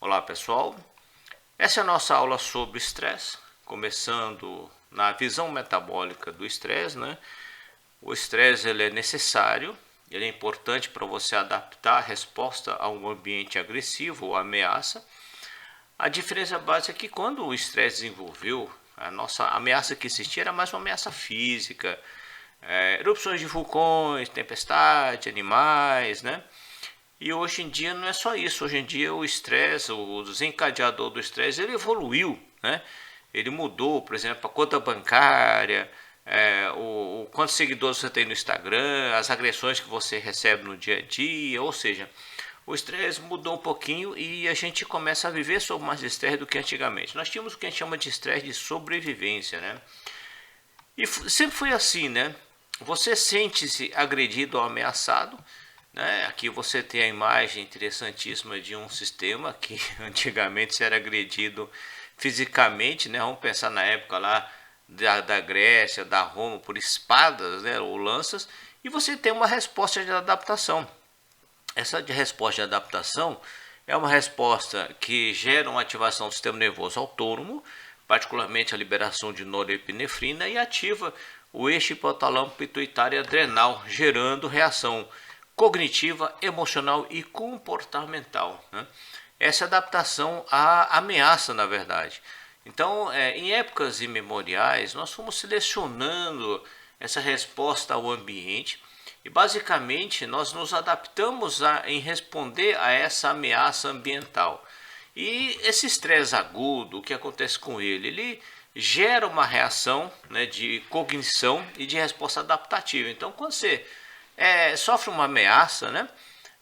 Olá pessoal, essa é a nossa aula sobre estresse, começando na visão metabólica do estresse, né? O estresse ele é necessário, ele é importante para você adaptar a resposta a um ambiente agressivo ou ameaça. A diferença básica é que quando o estresse desenvolveu, a nossa ameaça que existia era mais uma ameaça física, erupções de vulcões, tempestade, animais, né? E hoje em dia não é só isso, hoje em dia o estresse, o desencadeador do estresse, ele evoluiu, né? Ele mudou, por exemplo, a conta bancária, quantos seguidores você tem no Instagram, as agressões que você recebe no dia a dia, ou seja, o estresse mudou um pouquinho e a gente começa a viver sob mais estresse do que antigamente. Nós tínhamos o que a gente chama de estresse de sobrevivência, né? E sempre foi assim, né? Você sente-se agredido ou ameaçado, né? Aqui você tem a imagem interessantíssima de um sistema que antigamente se era agredido fisicamente, né? Vamos pensar na época lá da Grécia, da Roma, por espadas, né? Ou lanças, e você tem uma resposta de adaptação. Essa resposta de adaptação é uma resposta que gera uma ativação do sistema nervoso autônomo, particularmente a liberação de norepinefrina, e ativa o eixo hipotálamo pituitário adrenal, gerando reação cognitiva, emocional e comportamental, né? Essa adaptação à ameaça, na verdade. Então, em épocas imemoriais, nós fomos selecionando essa resposta ao ambiente e, basicamente, nós nos adaptamos em responder a essa ameaça ambiental. E esse estresse agudo, o que acontece com ele gera uma reação, né, de cognição e de resposta adaptativa. Então, quando você sofre uma ameaça, né?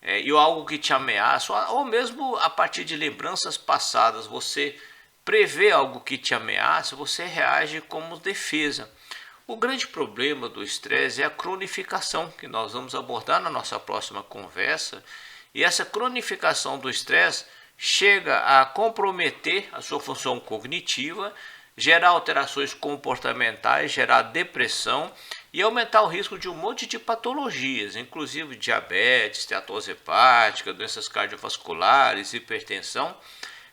E algo que te ameaça, ou mesmo a partir de lembranças passadas, você prevê algo que te ameaça, você reage como defesa. O grande problema do estresse é a cronificação, que nós vamos abordar na nossa próxima conversa. E essa cronificação do estresse chega a comprometer a sua função cognitiva, gerar alterações comportamentais, gerar depressão e aumentar o risco de um monte de patologias, inclusive diabetes, esteatose hepática, doenças cardiovasculares, hipertensão.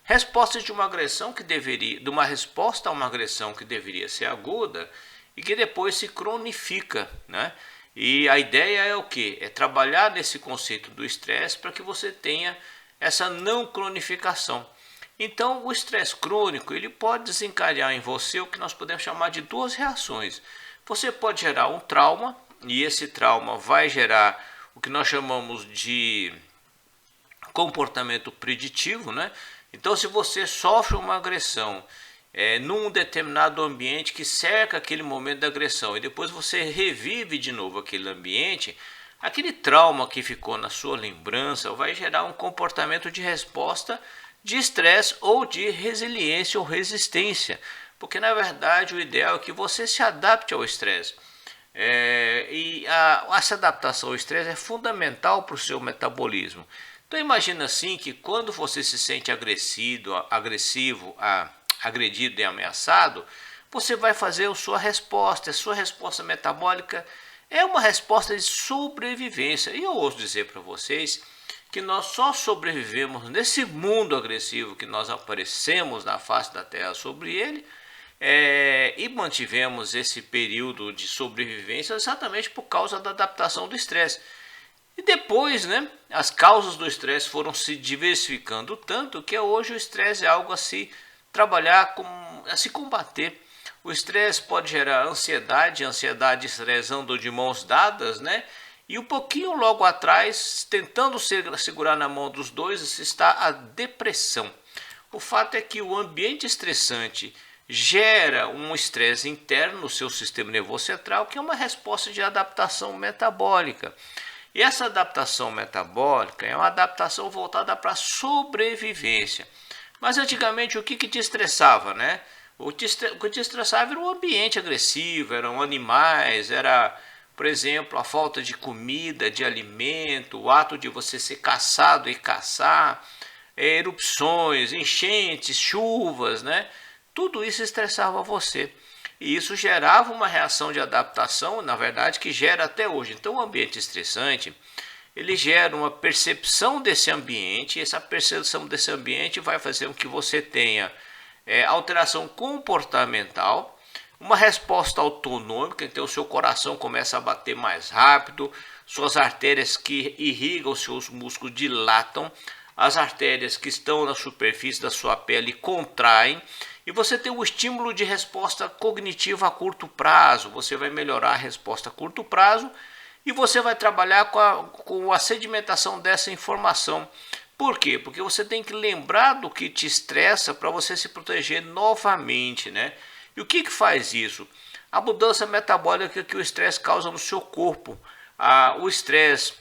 Respostas de uma agressão de uma resposta a uma agressão que deveria ser aguda e que depois se cronifica, né? E a ideia é o quê? É trabalhar nesse conceito do estresse para que você tenha essa não cronificação. Então, o estresse crônico ele pode desencadear em você o que nós podemos chamar de duas reações. Você pode gerar um trauma, e esse trauma vai gerar o que nós chamamos de comportamento preditivo, né? Então, se você sofre uma agressão num determinado ambiente que cerca aquele momento da agressão, e depois você revive de novo aquele ambiente, aquele trauma que ficou na sua lembrança vai gerar um comportamento de resposta de estresse ou de resiliência ou resistência, porque na verdade o ideal é que você se adapte ao estresse. Essa adaptação ao estresse é fundamental para o seu metabolismo. Então imagina assim que quando você se sente agressivo, agredido e ameaçado, você vai fazer a sua resposta metabólica é uma resposta de sobrevivência. E eu ouso dizer para vocês que nós só sobrevivemos nesse mundo agressivo que nós aparecemos na face da Terra sobre ele, e mantivemos esse período de sobrevivência exatamente por causa da adaptação do estresse. E depois, né, as causas do estresse foram se diversificando tanto que hoje o estresse é algo a se trabalhar, a se combater. O estresse pode gerar ansiedade e estresse andam de mãos dadas, né? E um pouquinho logo atrás, tentando segurar na mão dos dois, está a depressão. O fato é que o ambiente estressante gera um estresse interno no seu sistema nervoso central, que é uma resposta de adaptação metabólica. E essa adaptação metabólica é uma adaptação voltada para a sobrevivência. Mas antigamente o que te estressava, né? O que te estressava era o ambiente agressivo, eram animais, era, por exemplo, a falta de comida, de alimento, o ato de você ser caçado e caçar, erupções, enchentes, chuvas, né? Tudo isso estressava você. E isso gerava uma reação de adaptação, na verdade, que gera até hoje. Então, o ambiente estressante, ele gera uma percepção desse ambiente, e essa percepção desse ambiente vai fazer com que você tenha alteração comportamental, uma resposta autonômica, então o seu coração começa a bater mais rápido, suas artérias que irrigam seus músculos dilatam, as artérias que estão na superfície da sua pele contraem, e você tem um estímulo de resposta cognitiva a curto prazo. Você vai melhorar a resposta a curto prazo e você vai trabalhar com a sedimentação dessa informação. Por quê? Porque você tem que lembrar do que te estressa para você se proteger novamente, né? E o que faz isso? A mudança metabólica que o estresse causa no seu corpo. O estresse,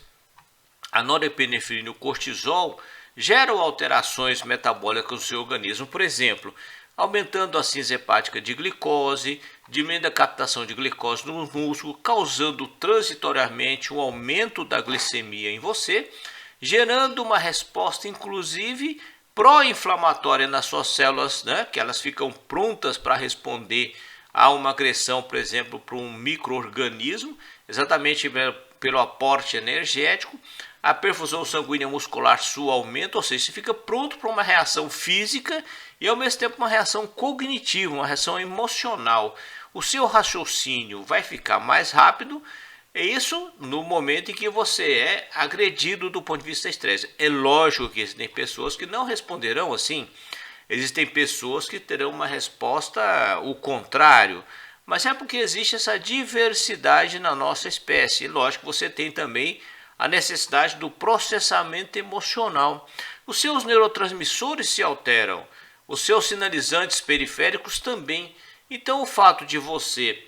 a norepinefrina e o cortisol geram alterações metabólicas no seu organismo. Por exemplo, aumentando a cinza hepática de glicose, diminuindo a captação de glicose no músculo, causando transitoriamente um aumento da glicemia em você, gerando uma resposta inclusive pró-inflamatória nas suas células, né, que elas ficam prontas para responder a uma agressão, por exemplo, para um micro-organismo, exatamente pelo aporte energético. A perfusão sanguínea muscular sua aumenta, ou seja, você fica pronto para uma reação física e ao mesmo tempo uma reação cognitiva, uma reação emocional. O seu raciocínio vai ficar mais rápido, e isso no momento em que você é agredido do ponto de vista estresse. É lógico que existem pessoas que não responderão assim, existem pessoas que terão uma resposta o contrário, mas é porque existe essa diversidade na nossa espécie. E lógico que você tem também a necessidade do processamento emocional. Os seus neurotransmissores se alteram, os seus sinalizantes periféricos também. Então o fato de você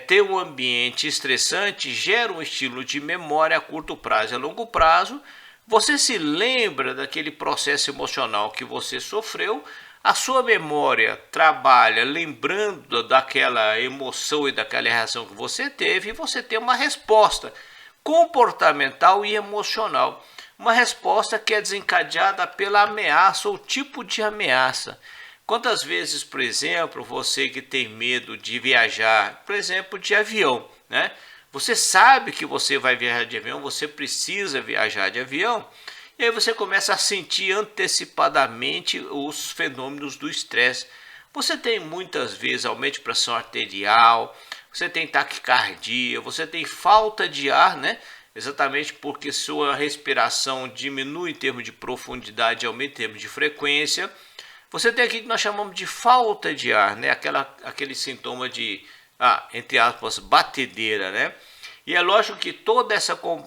ter um ambiente estressante gera um estilo de memória a curto prazo e a longo prazo. Você se lembra daquele processo emocional que você sofreu, a sua memória trabalha lembrando daquela emoção e daquela reação que você teve, e você tem uma resposta comportamental e emocional. Uma resposta que é desencadeada pela ameaça ou tipo de ameaça. Quantas vezes, por exemplo, você que tem medo de viajar, por exemplo, de avião, né? Você sabe que você vai viajar de avião, você precisa viajar de avião, e aí você começa a sentir antecipadamente os fenômenos do estresse. Você tem muitas vezes aumento de pressão arterial, você tem taquicardia, você tem falta de ar, né? Exatamente porque sua respiração diminui em termos de profundidade e aumenta em termos de frequência. Você tem aqui que nós chamamos de falta de ar, né? Aquele sintoma de, entre aspas, batedeira, né? E é lógico que todo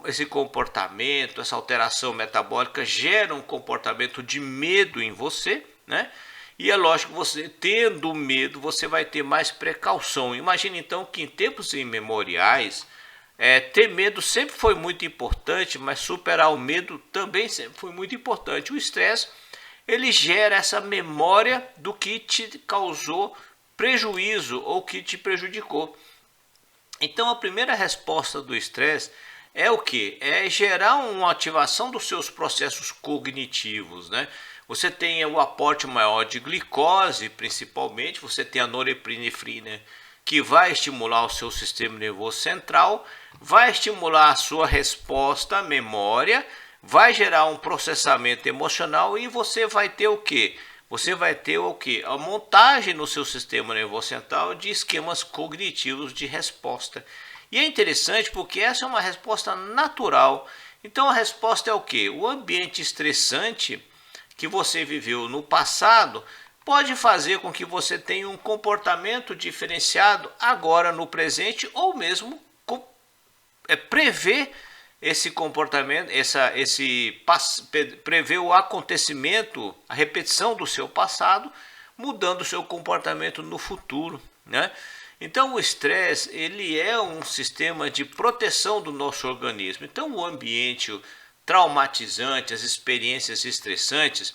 esse comportamento, essa alteração metabólica gera um comportamento de medo em você, né? E é lógico que você, tendo medo, você vai ter mais precaução. Imagine então que em tempos imemoriais, ter medo sempre foi muito importante, mas superar o medo também sempre foi muito importante. O estresse, ele gera essa memória do que te causou prejuízo ou que te prejudicou. Então a primeira resposta do estresse é o que? É gerar uma ativação dos seus processos cognitivos, né? Você tem o aporte maior de glicose, principalmente, você tem a norepinefrina, que vai estimular o seu sistema nervoso central, vai estimular a sua resposta à memória, vai gerar um processamento emocional e você vai ter o quê? Você vai ter o quê? A montagem no seu sistema nervoso central de esquemas cognitivos de resposta. E é interessante porque essa é uma resposta natural. Então a resposta é o quê? O ambiente estressante que você viveu no passado pode fazer com que você tenha um comportamento diferenciado agora no presente, ou mesmo prever esse comportamento, prever o acontecimento, a repetição do seu passado, mudando o seu comportamento no futuro, né? Então o estresse, ele é um sistema de proteção do nosso organismo. Então o ambiente traumatizante, as experiências estressantes,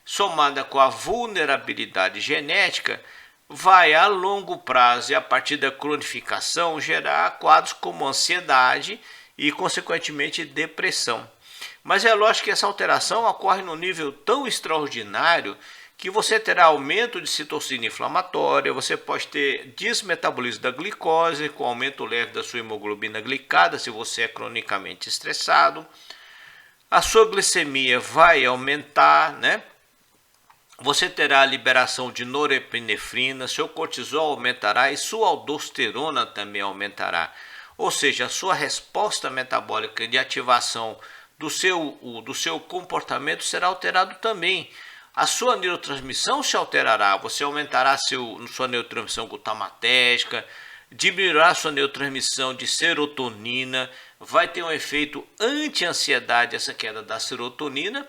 somada com a vulnerabilidade genética, vai a longo prazo e a partir da cronificação gerar quadros como ansiedade e consequentemente depressão. Mas é lógico que essa alteração ocorre num nível tão extraordinário que você terá aumento de citocina inflamatória, você pode ter desmetabolismo da glicose, com aumento leve da sua hemoglobina glicada, se você é cronicamente estressado. a sua glicemia vai aumentar, né? Você terá a liberação de norepinefrina, seu cortisol aumentará e sua aldosterona também aumentará. Ou seja, a sua resposta metabólica de ativação do seu comportamento será alterado também. A sua neurotransmissão se alterará, você aumentará sua neurotransmissão glutamatérgica, diminuirá sua neurotransmissão de serotonina, vai ter um efeito anti-ansiedade essa queda da serotonina,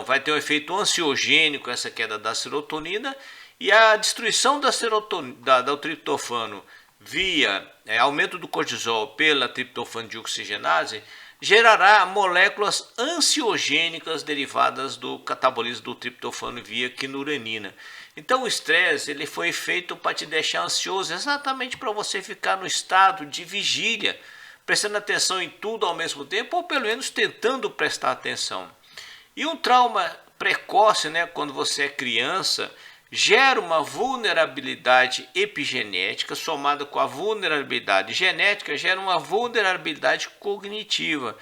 vai ter um efeito ansiogênico essa queda da serotonina, e a destruição da serotonina, do triptofano via aumento do cortisol pela triptofano deoxigenase gerará moléculas ansiogênicas derivadas do catabolismo do triptofano via quinurenina. Então o estresse ele foi feito para te deixar ansioso, exatamente para você ficar no estado de vigília, prestando atenção em tudo ao mesmo tempo, ou pelo menos tentando prestar atenção. E um trauma precoce, né, quando você é criança, gera uma vulnerabilidade epigenética, somada com a vulnerabilidade genética, gera uma vulnerabilidade cognitiva.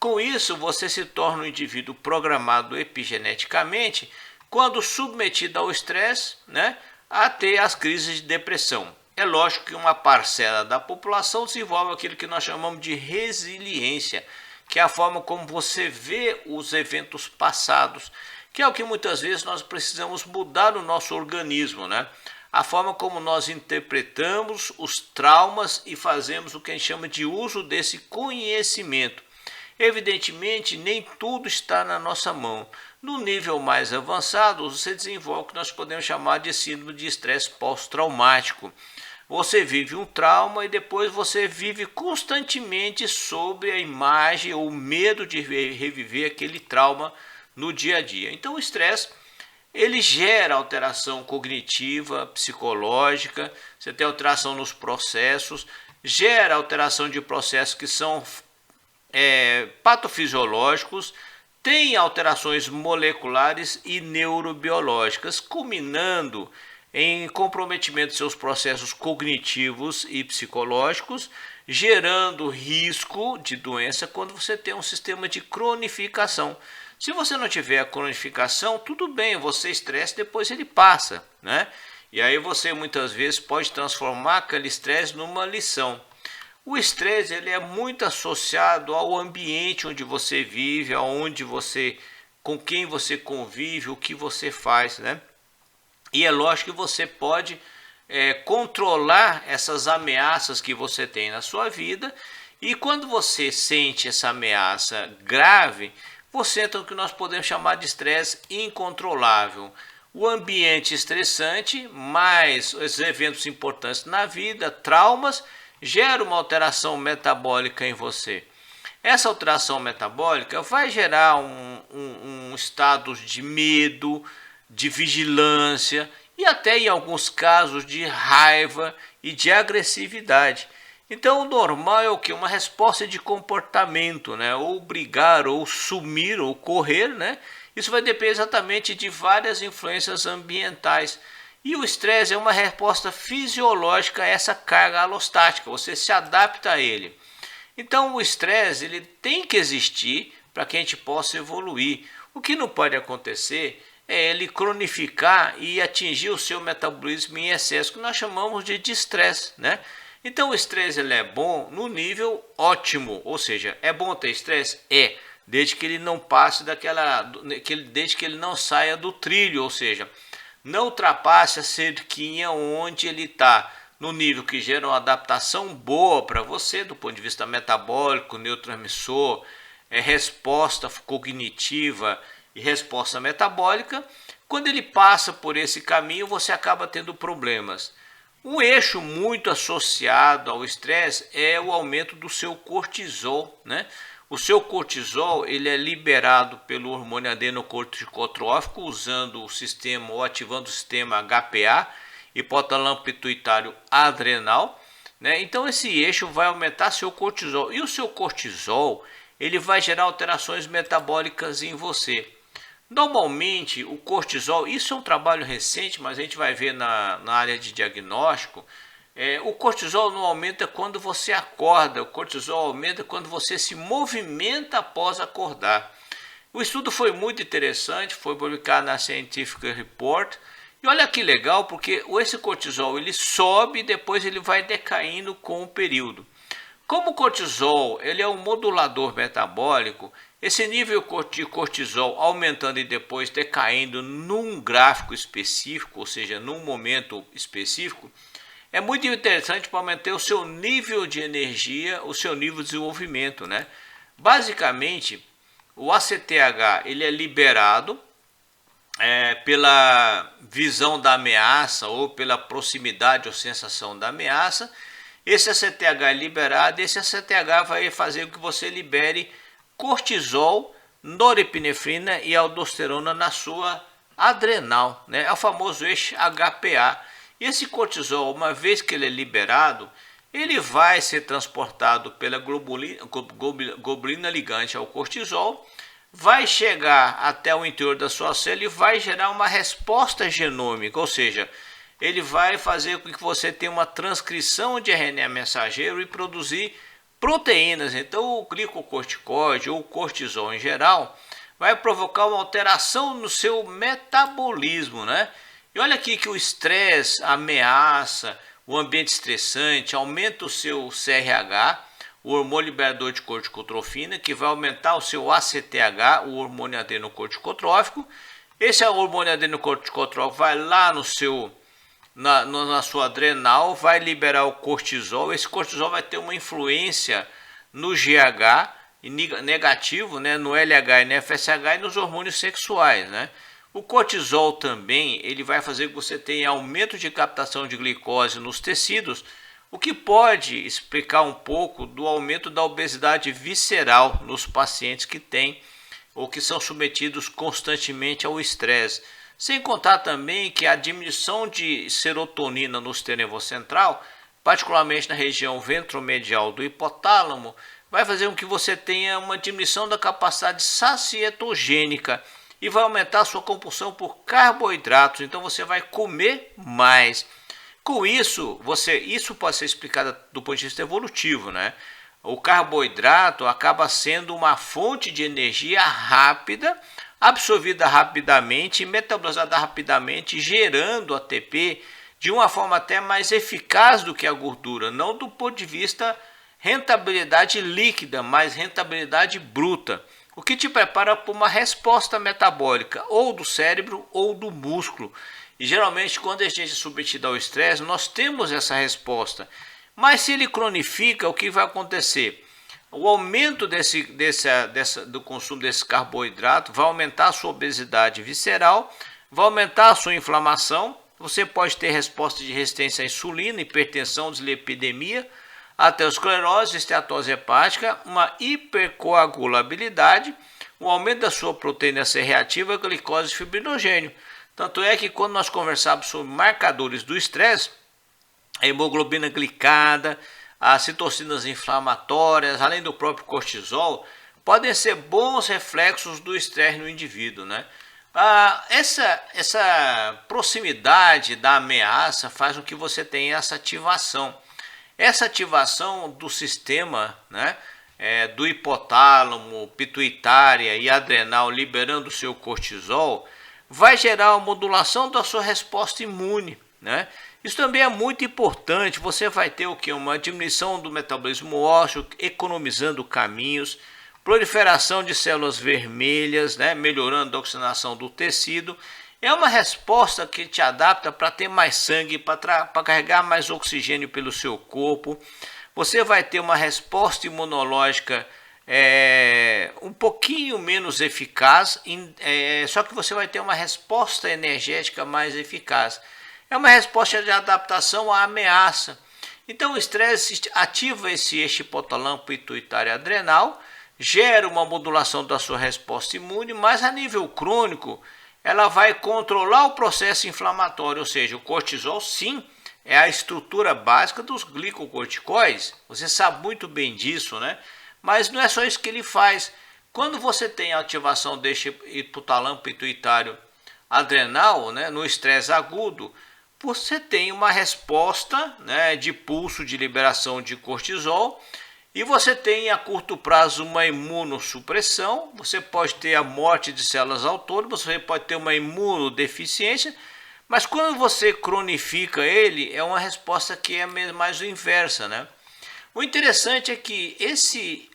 Com isso, você se torna um indivíduo programado epigeneticamente, quando submetido ao estresse, né, a ter as crises de depressão. É lógico que uma parcela da população desenvolve aquilo que nós chamamos de resiliência, que é a forma como você vê os eventos passados, que é o que muitas vezes nós precisamos mudar no nosso organismo, né? A forma como nós interpretamos os traumas e fazemos o que a gente chama de uso desse conhecimento. Evidentemente, nem tudo está na nossa mão. No nível mais avançado, você desenvolve o que nós podemos chamar de síndrome de estresse pós-traumático. Você vive um trauma e depois você vive constantemente sobre a imagem ou medo de reviver aquele trauma no dia a dia. Então o estresse ele gera alteração cognitiva, psicológica, você tem alteração nos processos, gera alteração de processos que são patofisiológicos, tem alterações moleculares e neurobiológicas, culminando em comprometimento de seus processos cognitivos e psicológicos, gerando risco de doença quando você tem um sistema de cronificação. Se você não tiver a cronificação, tudo bem, você estresse, depois ele passa, né? E aí você muitas vezes pode transformar aquele estresse numa lição. O estresse ele é muito associado ao ambiente onde você vive, com quem você convive, o que você faz, né? E é lógico que você pode controlar essas ameaças que você tem na sua vida, e quando você sente essa ameaça grave, você entra no que nós podemos chamar de estresse incontrolável. O ambiente estressante, mais os eventos importantes na vida, traumas, gera uma alteração metabólica em você. Essa alteração metabólica vai gerar um estado de medo, de vigilância e até em alguns casos de raiva e de agressividade. Então o normal é o que? Uma resposta de comportamento, né? Ou brigar, ou sumir, ou correr, né? Isso vai depender exatamente de várias influências ambientais. E o estresse é uma resposta fisiológica a essa carga alostática, você se adapta a ele. Então o estresse ele tem que existir para que a gente possa evoluir. O que não pode acontecer é ele cronificar e atingir o seu metabolismo em excesso, que nós chamamos de estresse, né? Então o estresse ele é bom no nível ótimo, ou seja, é bom ter estresse? Desde que ele não passe desde que ele não saia do trilho, ou seja, não ultrapasse a cerquinha onde ele está, no nível que gera uma adaptação boa para você, do ponto de vista metabólico, neurotransmissor, resposta cognitiva e resposta metabólica. Quando ele passa por esse caminho, você acaba tendo problemas. Um eixo muito associado ao estresse é o aumento do seu cortisol, né? O seu cortisol ele é liberado pelo hormônio adenocorticotrófico usando o sistema ou ativando o sistema HPA, hipotálamo pituitário adrenal, né? Então esse eixo vai aumentar seu cortisol e o seu cortisol ele vai gerar alterações metabólicas em você. Normalmente o cortisol, isso é um trabalho recente, mas a gente vai ver na área de diagnóstico, O cortisol não aumenta quando você acorda, o cortisol aumenta quando você se movimenta após acordar. O estudo foi muito interessante, foi publicado na Scientific Report. E olha que legal, porque esse cortisol ele sobe e depois ele vai decaindo com o período. Como o cortisol ele é um modulador metabólico, esse nível de cortisol aumentando e depois decaindo num gráfico específico, ou seja, num momento específico, é muito interessante para manter o seu nível de energia, o seu nível de desenvolvimento, né? Basicamente, o ACTH ele é liberado pela visão da ameaça ou pela proximidade ou sensação da ameaça. Esse ACTH é liberado, esse ACTH vai fazer com que você libere cortisol, norepinefrina e aldosterona na sua adrenal, né? É o famoso eixo HPA. E esse cortisol, uma vez que ele é liberado, ele vai ser transportado pela globulina ligante ao cortisol, vai chegar até o interior da sua célula e vai gerar uma resposta genômica, ou seja, ele vai fazer com que você tenha uma transcrição de RNA mensageiro e produzir proteínas. Então o glicocorticoide ou o cortisol em geral vai provocar uma alteração no seu metabolismo, né? E olha aqui que o estresse, a ameaça, o ambiente estressante aumenta o seu CRH, o hormônio liberador de corticotrofina, que vai aumentar o seu ACTH, o hormônio adenocorticotrófico. Esse hormônio adenocorticotrófico vai lá na sua adrenal, vai liberar o cortisol. Esse cortisol vai ter uma influência no GH negativo, né, no LH e no FSH e nos hormônios sexuais, né? O cortisol também ele vai fazer que você tenha aumento de captação de glicose nos tecidos, o que pode explicar um pouco do aumento da obesidade visceral nos pacientes que têm ou que são submetidos constantemente ao estresse. Sem contar também que a diminuição de serotonina no sistema nervoso central, particularmente na região ventromedial do hipotálamo, vai fazer com que você tenha uma diminuição da capacidade sacietogênica e vai aumentar a sua compulsão por carboidratos. Então você vai comer mais. Com isso, isso pode ser explicado do ponto de vista evolutivo, né? O carboidrato acaba sendo uma fonte de energia rápida, absorvida rapidamente e metabolizada rapidamente, gerando ATP de uma forma até mais eficaz do que a gordura, não do ponto de vista rentabilidade líquida, mas rentabilidade bruta, o que te prepara para uma resposta metabólica ou do cérebro ou do músculo. E geralmente quando a gente é submetido ao estresse, nós temos essa resposta. Mas se ele cronifica, o que vai acontecer? O aumento do consumo desse carboidrato vai aumentar a sua obesidade visceral, vai aumentar a sua inflamação. Você pode ter resposta de resistência à insulina, hipertensão, dislipidemia, aterosclerose, esteatose hepática, uma hipercoagulabilidade, o aumento da sua proteína C reativa, glicose e fibrinogênio. Tanto é que quando nós conversamos sobre marcadores do estresse, a hemoglobina glicada, as citocinas inflamatórias, além do próprio cortisol, podem ser bons reflexos do estresse no indivíduo, né? Essa proximidade da ameaça faz com que você tenha essa ativação. Essa ativação do sistema, né, do hipotálamo, pituitária e adrenal liberando o seu cortisol, vai gerar uma modulação da sua resposta imune, né? Isso também é muito importante. Você vai ter o que? Uma diminuição do metabolismo ósseo, economizando caminhos, proliferação de células vermelhas, né? Melhorando a oxigenação do tecido. É uma resposta que te adapta para ter mais sangue, para carregar mais oxigênio pelo seu corpo. Você vai ter uma resposta imunológica um pouquinho menos eficaz, só que você vai ter uma resposta energética mais eficaz. É uma resposta de adaptação à ameaça. Então o estresse ativa esse eixo hipotálamo pituitário adrenal, gera uma modulação da sua resposta imune, mas a nível crônico ela vai controlar o processo inflamatório, ou seja, o cortisol sim é a estrutura básica dos glicocorticoides. Você sabe muito bem disso, né? Mas não é só isso que ele faz. Quando você tem a ativação deste hipotálamo pituitário adrenal, né, no estresse agudo, você tem uma resposta, né, de pulso de liberação de cortisol, e você tem a curto prazo uma imunossupressão, você pode ter a morte de células autônomas, você pode ter uma imunodeficiência, mas quando você cronifica ele, é uma resposta que é mais inversa, né? O interessante é que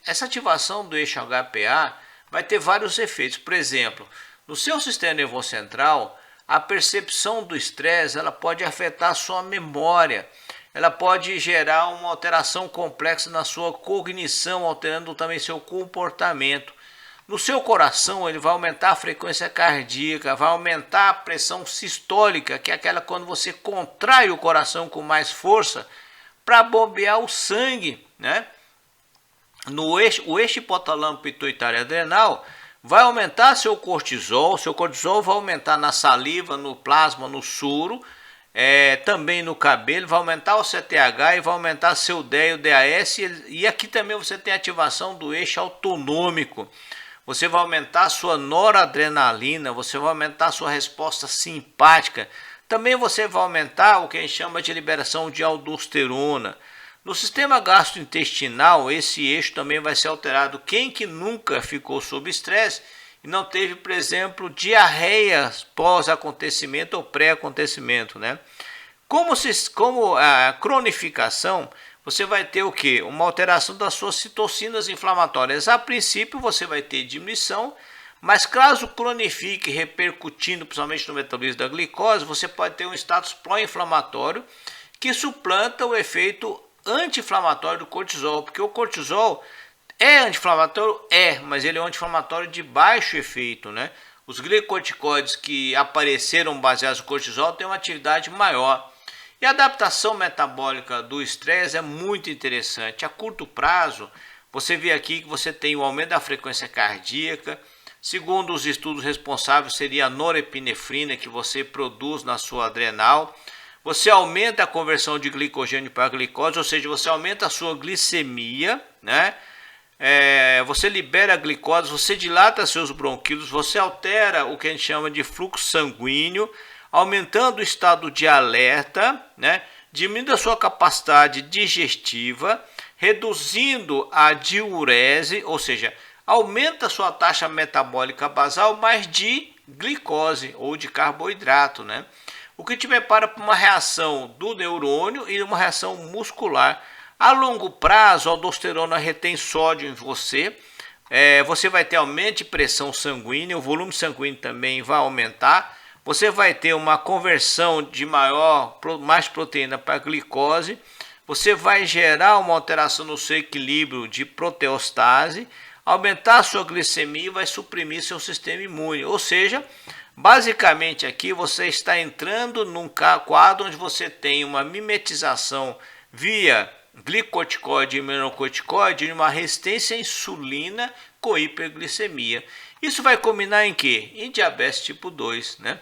essa ativação do eixo HPA vai ter vários efeitos. Por exemplo, no seu sistema nervoso central, a percepção do estresse ela pode afetar a sua memória, ela pode gerar uma alteração complexa na sua cognição, alterando também seu comportamento. No seu coração, ele vai aumentar a frequência cardíaca, vai aumentar a pressão sistólica, que é aquela quando você contrai o coração com mais força para bombear o sangue, né? O eixo hipotalâmico pituitário adrenal vai aumentar seu cortisol vai aumentar na saliva, no plasma, no soro, também no cabelo, vai aumentar o CTH e vai aumentar seu DEA e o DAS, e aqui também você tem ativação do eixo autonômico. Você vai aumentar a sua noradrenalina, você vai aumentar a sua resposta simpática. Também você vai aumentar o que a gente chama de liberação de aldosterona. No sistema gastrointestinal, esse eixo também vai ser alterado. Quem que nunca ficou sob estresse e não teve, por exemplo, diarreia pós-acontecimento ou pré-acontecimento, né? Como a cronificação, você vai ter o que? Uma alteração das suas citocinas inflamatórias. A princípio você vai ter diminuição, mas caso cronifique, repercutindo principalmente no metabolismo da glicose, você pode ter um status pró-inflamatório que suplanta o efeito anti-inflamatório do cortisol, porque o cortisol é anti-inflamatório? Mas ele é um anti-inflamatório de baixo efeito, né? Os glicocorticoides que apareceram baseados no cortisol têm uma atividade maior. E a adaptação metabólica do estresse é muito interessante. A curto prazo, você vê aqui que você tem o aumento da frequência cardíaca. Segundo os estudos responsáveis, seria a norepinefrina que você produz na sua adrenal. Você aumenta a conversão de glicogênio para glicose, ou seja, você aumenta a sua glicemia, né? Você libera a glicose, você dilata seus bronquíolos, você altera o que a gente chama de fluxo sanguíneo, aumentando o estado de alerta, né? Diminuindo a sua capacidade digestiva, reduzindo a diurese, ou seja, aumenta a sua taxa metabólica basal, mas de glicose ou de carboidrato, né? O que te prepara para uma reação do neurônio e uma reação muscular. A longo prazo, a aldosterona retém sódio em você, você vai ter aumento de pressão sanguínea, o volume sanguíneo também vai aumentar, você vai ter uma conversão de mais proteína para glicose, você vai gerar uma alteração no seu equilíbrio de proteostase, aumentar a sua glicemia e vai suprimir seu sistema imune. Ou seja, basicamente aqui você está entrando num quadro onde você tem uma mimetização via glicocorticoide e imunocorticoide e uma resistência à insulina com hiperglicemia. Isso vai combinar em quê? Em diabetes tipo 2, né?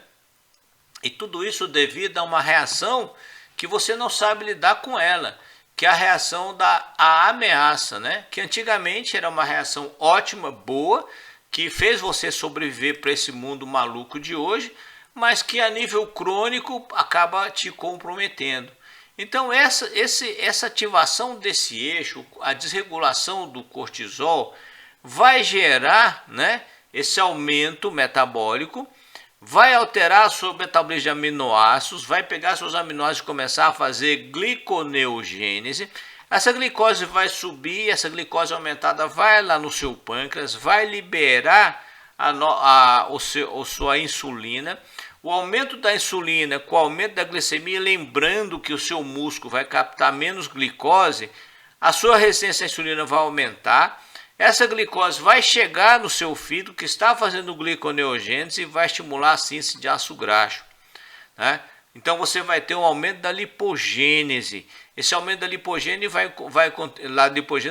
E tudo isso devido a uma reação que você não sabe lidar com ela, que é a reação da ameaça, né? Que antigamente era uma reação ótima, boa, que fez você sobreviver para esse mundo maluco de hoje, mas que a nível crônico acaba te comprometendo. Então essa ativação desse eixo, a desregulação do cortisol, vai gerar, né, esse aumento metabólico, vai alterar seu metabolismo de aminoácidos, vai pegar seus aminoácidos e começar a fazer gliconeogênese. Essa glicose vai subir, essa glicose aumentada vai lá no seu pâncreas, vai liberar a sua insulina. O aumento da insulina com o aumento da glicemia, lembrando que o seu músculo vai captar menos glicose, a sua resistência à insulina vai aumentar. Essa glicose vai chegar no seu fígado que está fazendo gliconeogênese e vai estimular a síntese de ácido graxo, né? Então você vai ter um aumento da lipogênese. Esse aumento da lipogênese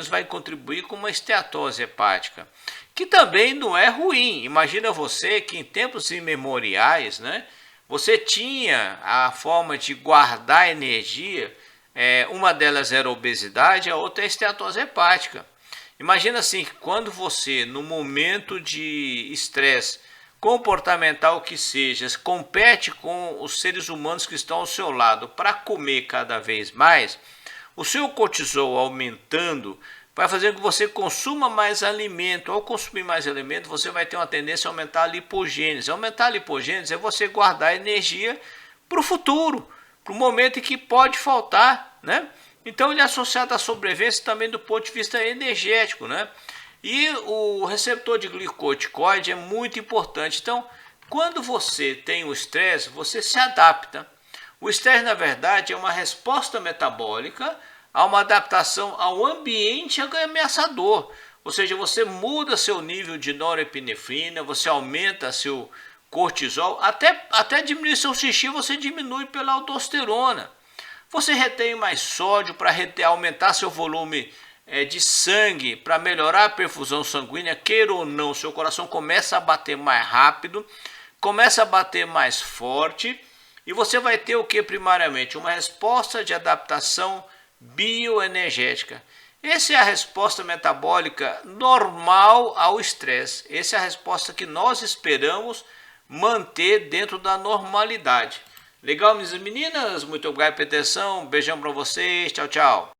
vai contribuir com uma esteatose hepática, que também não é ruim. Imagina você que em tempos imemoriais, né, você tinha a forma de guardar energia, uma delas era a obesidade, a outra é a esteatose hepática. Imagina assim, quando você, no momento de estresse, comportamental que seja, compete com os seres humanos que estão ao seu lado para comer cada vez mais, o seu cortisol aumentando vai fazer com que você consuma mais alimento. Ao consumir mais alimento, você vai ter uma tendência a aumentar a lipogênese. Aumentar a lipogênese é você guardar energia para o futuro, para o momento em que pode faltar, né? Então ele é associado à sobrevivência também do ponto de vista energético, né? E o receptor de glicocorticoide é muito importante. Então, quando você tem o estresse, você se adapta. O estresse, na verdade, é uma resposta metabólica a uma adaptação ao ambiente ameaçador. Ou seja, você muda seu nível de norepinefrina, você aumenta seu cortisol, até diminuir seu xixi, você diminui pela aldosterona. Você retém mais sódio para aumentar seu volume de sangue, para melhorar a perfusão sanguínea, queira ou não, seu coração começa a bater mais rápido, começa a bater mais forte, e você vai ter o que primariamente? Uma resposta de adaptação bioenergética. Essa é a resposta metabólica normal ao estresse. Essa é a resposta que nós esperamos manter dentro da normalidade. Legal, minhas meninas? Muito obrigado pela atenção. Beijão para vocês. Tchau, tchau.